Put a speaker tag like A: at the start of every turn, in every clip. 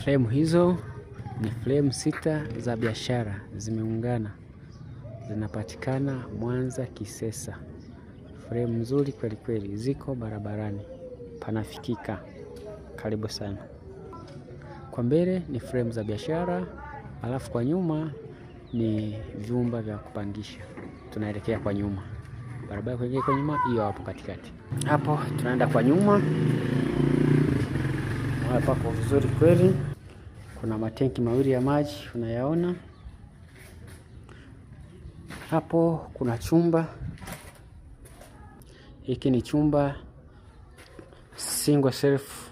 A: Frame hizo ni frame 6 za biashara zimeungana, zinapatikana Mwanza Kisesa. Frame nzuri kweli kweli, ziko barabarani, panafikika. Karibu sana. Kwa mbele ni frame za biashara, alafu kwa nyuma ni vyumba vya kupangisha. Tunaelekea kwa nyuma, barabara kuelekea kwa nyuma hiyo hapo katikati. Hapo tunaenda kwa nyuma. Hapa pako vizuri kweli. Kuna matenki mawili ya maji unayaona. Hapo kuna chumba. Hiki ni chumba single self.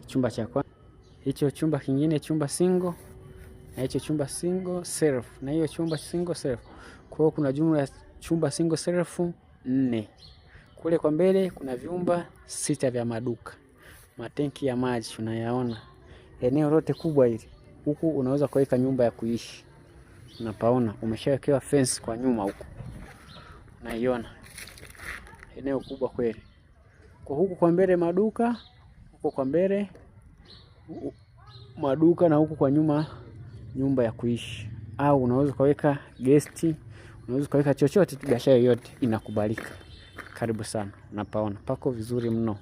A: Chumba cha kwanza. Hicho chumba kingine chumba single, na hicho chumba single self, na hiyo chumba single self. Kwa hiyo kuna jumla ya chumba single self 4. Kule kwa mbele kuna vyumba 6 vya maduka. Matenki ya maji unayaona. Eneo lote kubwa hili. Huku unaweza kuweka nyumba ya kuishi. Unapaona umeshawekewa fence kwa nyuma huku. Unaiona. Eneo kubwa kweli. Kwa huku kwa mbele maduka, huku kwa mbele maduka, na huku kwa nyuma nyumba ya kuishi. Au unaweza kuweka guest, unaweza kuweka chochote, biashara yoyote inakubalika. Karibu sana. Unapaona pako vizuri mno.